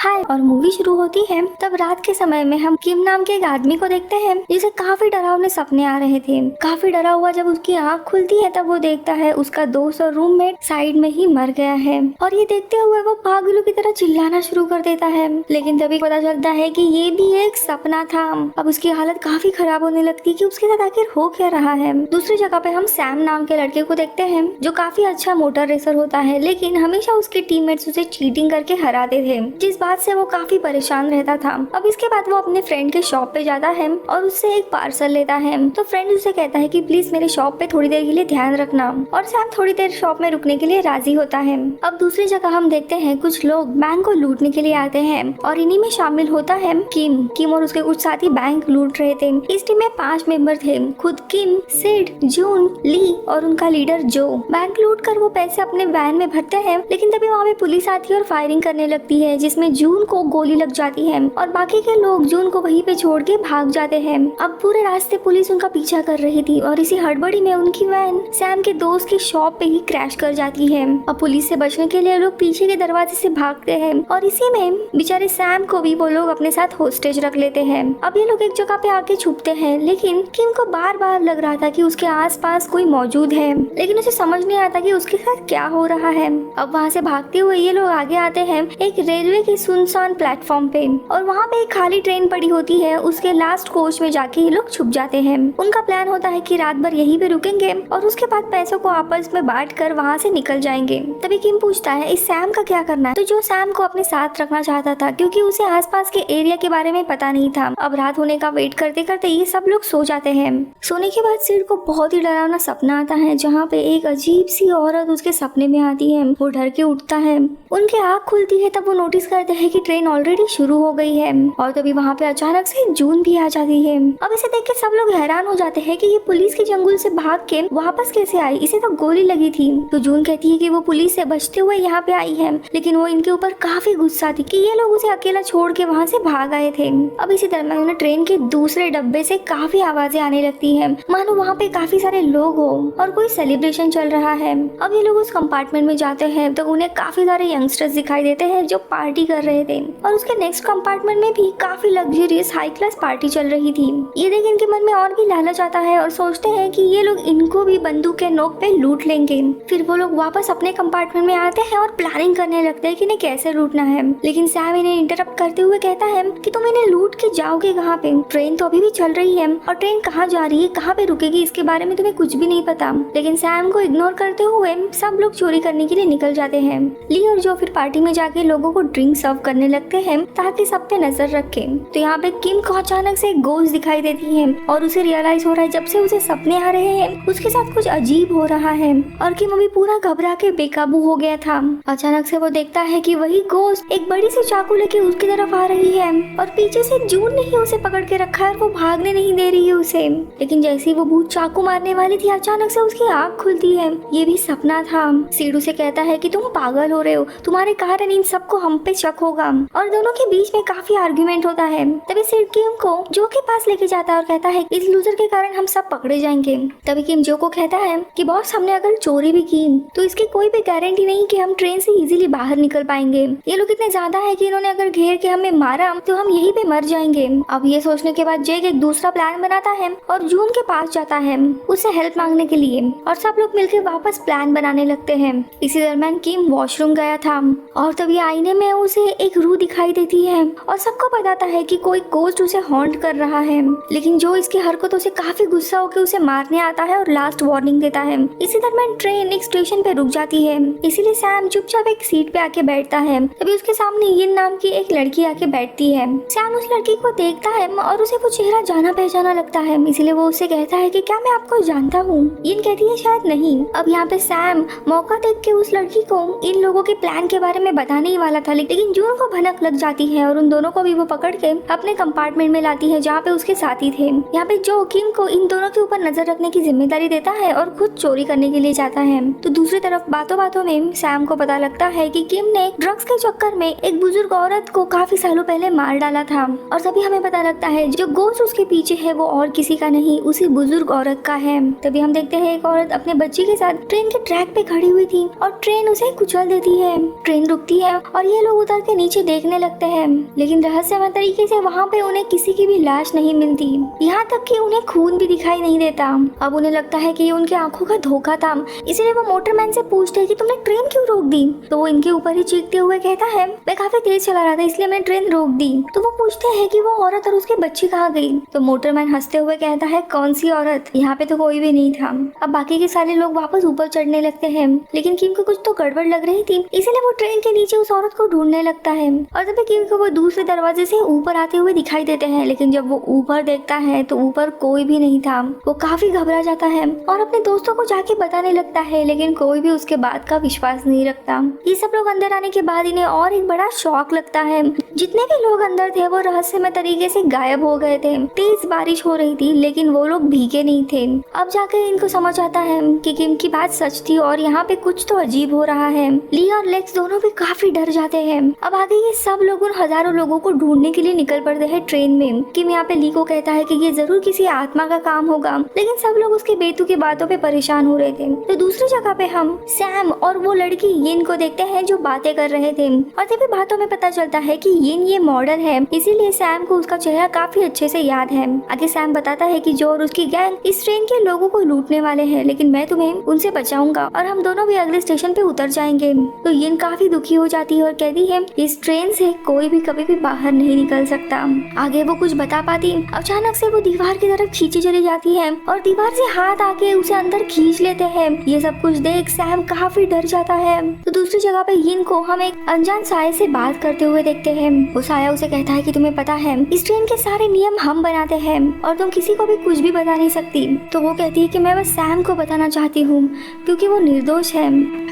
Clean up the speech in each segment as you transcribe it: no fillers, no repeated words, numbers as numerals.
हाय और मूवी शुरू होती है। तब रात के समय में हम किम नाम के एक आदमी को देखते हैं जिसे काफी डरावने सपने आ रहे थे। काफी डरा हुआ जब उसकी आंख खुलती है तब वो देखता है उसका दोस्त और रूममेट साइड में ही मर गया है और ये देखते हुए वो पागलों की तरह चिल्लाना शुरू कर देता है। लेकिन तभी पता चलता है कि ये भी एक सपना था। अब उसकी हालत काफी खराब होने लगती है कि उसके साथ आखिर हो क्या रहा है। दूसरी जगह पे हम सैम नाम के लड़के को देखते हैं जो काफी अच्छा मोटर रेसर होता है, लेकिन हमेशा उसके टीममेट्स उसे चीटिंग करके हराते थे, जिस बात से वो काफी परेशान रहता था। अब इसके बाद वो अपने फ्रेंड के शॉप पे जाता है और उससे एक पार्सल लेता है। तो फ्रेंड उसे कहता है कि प्लीज मेरे शॉप पे थोड़ी देर के लिए ध्यान रखना, और सैम थोड़ी देर शॉप में रुकने के लिए राजी होता है। अब दूसरी जगह हम देखते हैं कुछ लोग बैंक को लूटने के लिए आते हैं और इन्हीं में शामिल होता है किम और उसके कुछ साथी बैंक लूट रहे थे। इस टीम में 5 मेंबर थे, खुद किम, सिड, जून, ली और उनका लीडर जो। बैंक लूट कर वो पैसे अपने वैन में भरते हैं, लेकिन तभी वहाँ पे पुलिस आती है और फायरिंग करने लगती है, जिसमें जून को गोली लग जाती है और बाकी के लोग जून को वहीं पे छोड़ के भाग जाते हैं। अब पूरे रास्ते पुलिस उनका पीछा कर रही थी और इसी हड़बड़ी में उनकी वैन सैम के दोस्त की शॉप पे ही क्रैश कर जाती है। अब पुलिस से बचने के लिए लोग पीछे के दरवाजे से भागते हैं और इसी में बेचारे सैम को भी वो लोग अपने साथ होस्टेज रख लेते हैं। अब ये लोग एक जगह पे आके छुपते हैं, लेकिन किम को बार बार लग रहा था कि उसके आसपास कोई मौजूद है, लेकिन उसे समझ नहीं आता कि उसके साथ क्या हो रहा है। अब वहाँ से भागते हुए ये लोग आगे आते हैं एक रेलवे की सुनसान प्लेटफॉर्म पे, और वहाँ पे एक खाली ट्रेन पड़ी होती है। उसके लास्ट कोच में जाके ये लोग छुप जाते हैं। उनका प्लान होता है कि रात भर यहीं पे रुकेंगे और उसके बाद पैसों को आपस में बांट कर वहाँ से निकल जाएंगे। तभी किम पूछता है इस सैम का क्या करना है, तो जो सैम को अपने साथ रखना चाहता था क्योंकि उसे आसपास के एरिया के बारे में पता नहीं था। अब रात होने का वेट करते करते ये सब लोग सो जाते हैं। सोने के बाद सिड को बहुत ही डरावना सपना आता है जहाँ पे एक अजीब सी औरत उसके सपने में आती है। वो डर के उठता है, उनकी आँख खुलती है तब वो नोटिस करते हैं कि ट्रेन ऑलरेडी शुरू हो गई है, और तभी वहाँ पे अचानक से जून भी आ जाती है। अब इसे देख के सब लोग हैरान हो जाते हैं कि ये पुलिस के जंगल से भाग के वापस कैसे आई, इसे तो गोली लगी थी। तो जून कहती है कि वो पुलिस से बचते हुए यहाँ पे आई है, लेकिन वो इनके ऊपर काफी गुस्सा थी कि ये लोग उसे अकेला छोड़ के वहाँ से भाग आए थे। अब इसी दरमियान ट्रेन के दूसरे डब्बे से काफी आवाजें आने लगती है, मानो वहाँ पे काफी सारे लोग हो और कोई सेलिब्रेशन चल रहा है। अब ये लोग उस कंपार्टमेंट में जाते हैं तो उन्हें काफी सारे यंगस्टर्स दिखाई देते हैं जो पार्टी कर रहे थे, और उसके नेक्स्ट कंपार्टमेंट में भी काफी लग्जरियस हाई क्लास पार्टी चल रही थी। ये देख इनके मन में और भी लालच आता है और सोचते हैं कि ये लोग इनको भी बंदूक के नोक पे लूट लेंगे। फिर वो लोग वापस अपने कंपार्टमेंट में आते हैं और प्लानिंग करने लगते हैं कि इन्हें कैसे लूटना है, लेकिन सैम इन्हें इंटरप्ट करते हुए कहता है कि तुम इन्हें लूट के जाओगे कहाँ पे, ट्रेन तो अभी भी चल रही है और ट्रेन कहाँ जा रही है, कहाँ पे रुकेगी, इसके बारे में तुम्हें कुछ भी नहीं पता। लेकिन सैम को इग्नोर करते हुए सब लोग चोरी करने के लिए निकल जाते हैं। ली और जो फिर पार्टी में जाके लोगों को ड्रिंक सर्व करने लगते हैं ताकि सब पे नजर रखे। तो यहाँ पे किम को अचानक से एक गोश्त दिखाई देती है और उसे रियलाइज हो रहा है जब से उसे सपने आ रहे हैं उसके साथ कुछ अजीब हो रहा है, और किम अभी पूरा घबरा के बेकाबू हो गया था। अचानक से वो देखता है कि वही गोश्त एक बड़ी सी चाकू लेके उसकी तरफ आ रही है और पीछे से जून ने ही उसे पकड़ के रखा है और वो भागने नहीं दे रही है उसे। लेकिन जैसे ही वो भूत चाकू मारने वाली थी अचानक से उसकी आँख खुलती है। ये भी सपना था। सीडू से कहता है कि तुम पागल हो रहे हो, तुम्हारे कारण इन सबको हम पे शक होगा, और दोनों के बीच में काफी आर्गुमेंट होता है। तभी सिड किम को जो के पास लेके जाता है और कहता है इस लूजर के कारण हम सब पकड़े जाएंगे। तभी किम जो को कहता है कि बॉस हमने अगर चोरी भी की तो इसकी कोई भी गारंटी नहीं कि हम ट्रेन से इजीली बाहर निकल पाएंगे। ये लोग इतने ज्यादा है कि इन्होंने अगर घेर के हमें मारा तो हम यहीं पे मर जाएंगे। अब ये सोचने के बाद जेक एक दूसरा प्लान बनाता है और जून के पास जाता है उससे हेल्प मांगने के लिए, और सब लोग मिलकर वापस प्लान बनाने लगते हैं। इसी दरमियान किम वॉशरूम गया था और तभी आईने में उसे एक रूह दिखाई देती है और सबको बताता है कि कोई गोस्ट उसे हॉन्ट कर रहा है, लेकिन जो इसकी हरकतों से काफी गुस्सा होकर उसे मारने आता है और लास्ट वार्निंग देता है। इसी दरमियान ट्रेन एक स्टेशन पे रुक जाती है, इसीलिए सैम चुपचाप एक सीट पे आके बैठता है। तभी उसके सामने यिन नाम की एक लड़की आके बैठती है। सैम उस लड़की को देखता है और उसे वो चेहरा जाना पहचाना लगता है, इसीलिए वो उससे कहता है कि क्या मैं आपको जानता हूँ। यिन कहती है शायद नहीं। अब यहाँ पे सैम मौका देख के उस लड़की को इन लोगों के प्लान के बारे में बताने ही वाला था, लेकिन जून को भनक लग जाती है और उन दोनों को भी वो पकड़ के अपने कंपार्टमेंट में लाती है जहाँ पे उसके साथी थे। यहाँ पे जो किम को इन दोनों के ऊपर नजर रखने की जिम्मेदारी देता है और खुद चोरी करने के लिए जाता है। तो दूसरी तरफ बातों बातों में सैम को पता लगता है कि किम ने ड्रग्स के चक्कर में एक बुजुर्ग औरत को काफी सालों पहले मार डाला था, और तभी हमें पता लगता है जो गोश्त उसके पीछे है वो और किसी का नहीं उसी बुजुर्ग औरत का है। तभी हम देखते हैं एक औरत अपने बच्चे के साथ ट्रेन के ट्रैक पे खड़ी हुई थी और ट्रेन उसे कुचल देती है। ट्रेन रुकती है और ये लोग उतर के नीचे देखने लगते हैं, लेकिन रहस्यमय तरीके से वहाँ पे उन्हें किसी की भी लाश नहीं मिलती, यहाँ तक कि उन्हें खून भी दिखाई नहीं देता। अब उन्हें लगता है कि ये उनकी आंखों का धोखा था, इसलिए वो मोटरमैन से पूछते हैं कि तुमने ट्रेन क्यों रोक दी। तो वो इनके ऊपर ही चीखते हुए कहता है मैं काफी तेज चला रहा था इसलिए मैंने ट्रेन रोक दी। तो वो पूछते हैं कि वो औरत और उसकी बच्ची कहाँ गई। तो मोटरमैन हंसते हुए कहता है कौन सी औरत, यहाँ पे तो कोई भी नहीं था। अब बाकी के सारे लोग वापस ऊपर चढ़ने लगते हैं, लेकिन किम को कुछ तो गड़बड़ लग रही थी, इसीलिए वो ट्रेन के नीचे उस औरत को ढूंढने लगता है। और तभी किम को वो दूसरे दरवाजे से ऊपर आते हुए दिखाई देते हैं, लेकिन जब वो ऊपर देखता है तो ऊपर कोई भी नहीं था। वो काफी घबरा जाता है और अपने दोस्तों को जाके बताने लगता है, लेकिन कोई भी उसके बात का विश्वास नहीं रखता। ये सब लोग अंदर आने के बाद इन्हें और एक बड़ा शॉक लगता है। जितने भी लोग अंदर थे वो रहस्यमय तरीके से गायब हो गए थे। तेज बारिश हो रही थी लेकिन वो लोग भीगे नहीं थे। अब जाकर इनको समझ आता है कि किम की बात सच थी और यहाँ पे कुछ तो अजीब हो रहा है। ली और लेक्स दोनों भी काफी डर जाते हैं। अब आगे ये सब लोग उन हजारों लोगों को ढूंढने के लिए निकल पड़ते हैं ट्रेन में। किम यहाँ पे ली को कहता है कि ये जरूर किसी आत्मा का काम होगा, लेकिन सब लोग उसकी बेतुकी बातों पे परेशान हो रहे थे। तो दूसरी जगह पे हम सैम और वो लड़की यिन को देखते हैं जो बातें कर रहे थे, और तभी बातों में पता चलता है कि यिन ये मॉडल है, इसीलिए सैम को उसका चेहरा काफी अच्छे से याद है। आगे सैम बताता है कि जो और उसकी गैंग इस ट्रेन के लोगों को लूटने वाले हैं, लेकिन मैं तुम्हें उनसे बचाऊंगा और हम दोनों भी अगले स्टेशन पे उतर जाएंगे। तो यिन काफी दुखी हो जाती है और कहती है इस ट्रेन से कोई भी कभी भी बाहर नहीं निकल सकता। आगे वो कुछ बता पाती, अचानक से वो दीवार की तरफ खींची चली जाती है और दीवार से हाथ आके उसे अंदर खींच लेते हैं। ये सब कुछ देख सैम काफी डर जाता है। तो दूसरी जगह पे यिन को हम एक अनजान साये से बात करते हुए देखते हैं। वो साया उसे कहता है कि तुम्हें पता है इस ट्रेन के सारे नियम हम बनाते हैं और तुम किसी को भी कुछ भी बता नहीं सकती। तो वो कहती है कि मैं बस सैम को बताना चाहती हूँ क्योंकि वो निर्दोष है।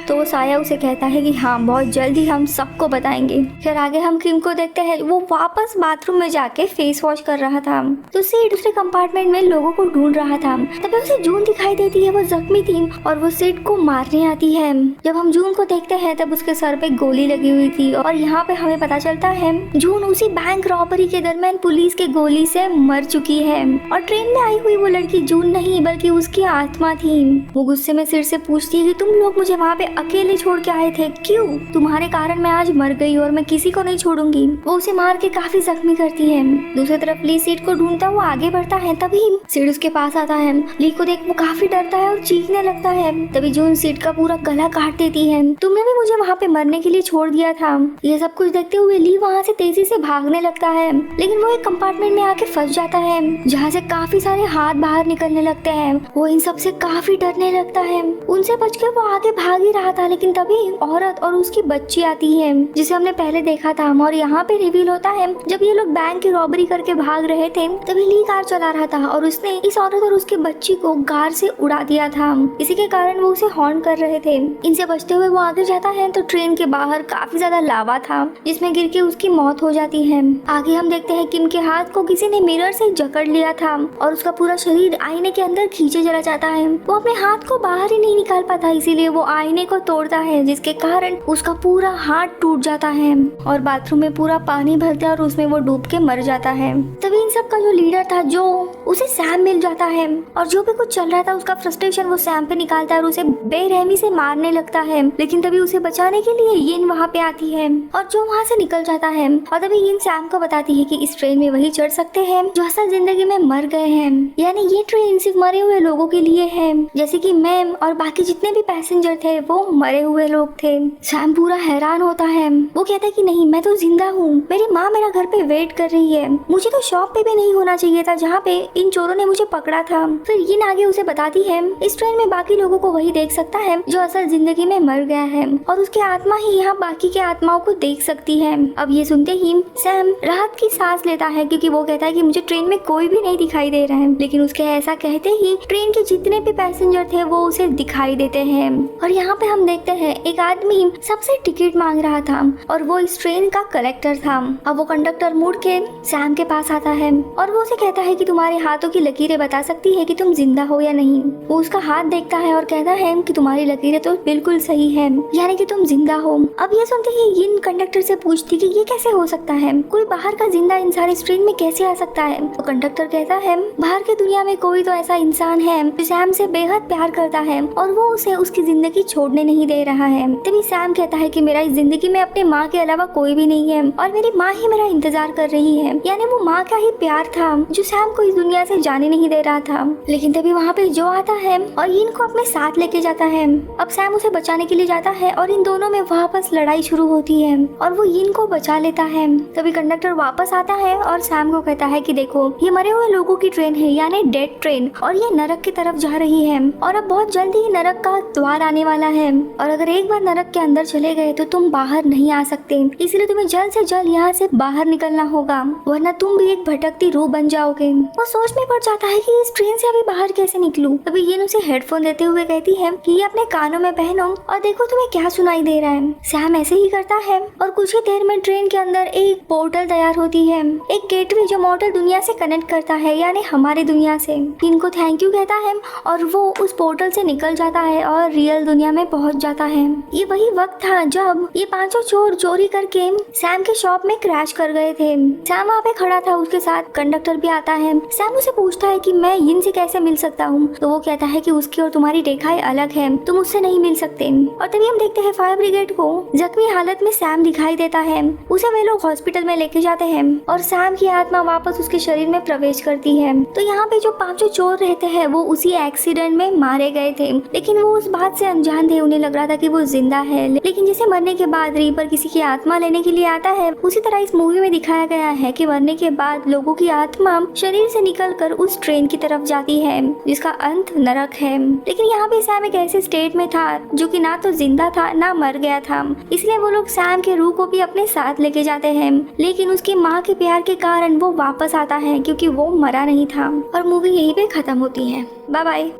तो वो साया उसे कहता है कि हाँ बहुत जल्दी हम सबको बताएंगे। फिर आगे हम किम को देखते हैं, वो वापस बाथरूम में जाके फेस वॉश कर रहा था। तो सीट दूसरे कंपार्टमेंट में लोगों को ढूंढ रहा था। तभी उसे जून दिखाई देती है, वो जख्मी थी और वो सीट को मारने आती है। जब हम जून को देखते हैं तब उसके सर पे गोली लगी हुई थी और यहाँ पे हमें पता चलता है जून उसी बैंक रॉबरी के दरमियान पुलिस के गोली से मर चुकी है। और ट्रेन में आई हुई वो लड़की जून नहीं बल्कि उसकी आत्मा थी। वो गुस्से में सिर से पूछती है कि तुम लोग मुझे वहाँ पे अकेले छोड़ के आए थे, क्यों? तुम्हारे कारण मैं आज मर गई और मैं किसी को नहीं छोड़ूंगी। वो उसे मार के काफी जख्मी करती है। दूसरी तरफ ली सीट को ढूंढता हुआ आगे बढ़ता है, तभी सीट उसके पास आता है। ली को देख वो काफी डरता है और चीखने लगता है। तभी जून सीट का पूरा गला काट देती है, तुमने भी मुझे वहाँ पे मरने के लिए छोड़ दिया था। ये सब कुछ देखते हुए ली वहाँ से तेजी से भागने लगता है, लेकिन वो एक कंपार्टमेंट में आके फंस जाता है जहाँ से काफी सारे हाथ बाहर निकलने लगते हैं। वो इन सब से काफी डरने लगता है। उनसे बच के वो आगे भाग ही रहा था, लेकिन तभी औरत और उसकी बच्ची आती है जिसे हमने पहले देखा था। और यहाँ पे रिवील होता है जब ये लोग बैंक की रॉबरी करके भाग रहे थे तभी ली कार चला रहा था और उसने इस औरत और उसकी बच्ची को कार से उड़ा दिया था। इसी के कारण वो उसे हॉर्न कर रहे थे। इनसे बचते हुए वो आगे जाता है तो ट्रेन के बाहर काफी ज्यादा लावा था जिसमें गिर के उसकी मौत हो जाती है। आगे हम देखते हैं किम के हाथ को किसी ने मिरर से जकड़ लिया था और उसका पूरा शरीर आईने के अंदर खींचे चला जाता है। वो अपने हाथ को बाहर ही नहीं निकाल पाता, इसीलिए वो आईने को तोड़ता है जिसके कारण उसका पूरा हाथ टूट जाता है और बाथरूम में पूरा पानी भरता है और उसमें वो डूब के मर जाता है। तभी इन सब का जो लीडर था जो उसे सैम मिल जाता है और जो भी कुछ चल रहा था उसका फ्रस्ट्रेशन वो सैम पे निकालता है और उसे बेरहमी से मारने लगता है। लेकिन तभी उसे बचाने के लिए यिन वहाँ पे आती है और जो वहाँ से निकल जाता है। और तभी यिन सैम को बताती है कि इस ट्रेन में वही चढ़ सकते हैं जो असल जिंदगी में मर गए हैं, यानी ये ट्रेन सिर्फ मरे हुए लोगों के लिए है, जैसे कि मैं और बाकी जितने भी पैसेंजर थे वो मरे हुए लोग थे। सैम पूरा हैरान होता है। वो कहता है कि नहीं, मैं तो जिंदा हूँ, मेरी माँ मेरा घर पे वेट कर रही है, मुझे तो शॉप पे भी नहीं होना चाहिए था जहाँ पे इन चोरों ने मुझे पकड़ा था। फिर यिन आगे उसे बताती है इस ट्रेन में बाकी लोगों को वही देख सकता है जो असल जिंदगी में मर गया है और उसकी आत्मा ही यहाँ बाकी के आत्माओं को देख सकती है। अब ये सुनते ही सैम राहत की सांस लेता है क्योंकि वो कहता है कि मुझे ट्रेन में कोई भी नहीं दिखाई दे रहा है। लेकिन उसके ऐसा कहते ही ट्रेन के जितने भी पैसेंजर थे वो उसे दिखाई देते हैं और यहाँ पे हम देखते हैं एक आदमी सबसे टिकट मांग रहा था और वो इस ट्रेन का कलेक्टर था। अब वो कंडक्टर मुड़ के सैम के पास आता है और वो उसे कहता है कि तुम्हारे हाथों की लकीरें बता सकती है कि तुम जिंदा हो या नहीं। वो उसका हाथ देखता है और कहता है कि तुम्हारी लकीरें तो बिल्कुल सही है, यानी कि तुम जिंदा हो। अब ये सुनते ही यिन कंडक्टर से पूछती कि ये कैसे हो सकता है, कोई बाहर का जिंदा इंसान इस ट्रेन में कैसे आ सकता है। तो कंडक्टर कहता है बाहर की दुनिया में कोई तो ऐसा इंसान है जो सैम से बेहद प्यार करता है और वो उसे उसकी जिंदगी छोड़ने नहीं दे रहा है। तभी सैम कहता है कि मेरा इस जिंदगी में अपने माँ के अलावा कोई भी नहीं है और मेरी माँ ही मेरा इंतजार कर रही है। यानी वो माँ का ही प्यार था जो सैम को इस दुनिया से जाने नहीं दे रहा था। लेकिन तभी वहाँ पे जो आता है और यीन को अपने साथ लेके जाता है। अब सैम उसे बचाने के लिए जाता है और इन दोनों में वापस लड़ाई शुरू होती है और वो यीन को बचा लेता है। तभी कंडक्टर वापस आता है और सैम को कहता है कि देखो ये मरे हुए लोगों की ट्रेन है, यानी डेड ट्रेन, और ये नरक की तरफ जा रही है और अब बहुत जल्दी ही नरक का द्वार आने वाला है और अगर एक बार नरक के अंदर चले गए तो तुम बाहर नहीं आ सकते, इसलिए तुम्हें जल्द से जल्द यहाँ से बाहर निकलना होगा वरना तुम भी एक भटकती रूह बन जाओगे। वो सोच में पड़ जाता है कि इस ट्रेन से अभी बाहर कैसे निकलूं। तभी ये उसे हेडफोन देते हुए कहती है कि ये अपने कानों में पहनो और देखो तुम्हें क्या सुनाई दे रहा है। सैम ऐसे ही करता है और कुछ ही देर में ट्रेन के अंदर एक पोर्टल तैयार होती है, एक गेटवे जो मॉडल दुनिया से कनेक्ट करता है, यानी हमारी दुनिया से। इनको थैंक यू कहता है और वो उस पोर्टल से निकल जाता है और रियल दुनिया में पहुंच जाता है। ये वही वक्त था जब ये पांचों चोर चोरी करके सैम के शॉप में क्रैश कर गए थे। सैम वहाँ पे खड़ा था, उसके साथ कंडक्टर भी आता है। सैम उसे पूछता है कि मैं यीन से कैसे मिल सकता हूँ, तो वो कहता है कि उसकी और तुम्हारी रेखाएं अलग है, तुम उससे नहीं मिल सकते। और तभी हम देखते हैं फायर ब्रिगेड को जख्मी हालत में सैम दिखाई देता है। उसे वे लोग हॉस्पिटल में लेके जाते हैं और सैम की आत्मा वापस उसके शरीर में प्रवेश करती है। तो यहाँ पे जो पांचों चोर रहते हैं वो उसी एक्सीडेंट में मारे गए थे, लेकिन वो उस बात से अनजान थे। उन्हें लग रहा था कि वो जिंदा है, लेकिन जैसे मरने के बाद रीपर किसी की आत्मा लेने के लिए आता है, उसी तरह इस मूवी में दिखाया गया है कि मरने के बाद लोगों की आत्मा शरीर से निकलकर उस ट्रेन की तरफ जाती है जिसका अंत नरक है। लेकिन यहाँ पे सैम एक ऐसे स्टेट में था जो कि ना तो जिंदा था ना मर गया था, इसलिए वो लोग सैम के रूह को भी अपने साथ लेके जाते हैं। लेकिन उसकी माँ के प्यार के कारण वो वापस आता है क्योंकि वो मरा नहीं था। और मूवी यहीं पे खत्म होती है। Bye bye.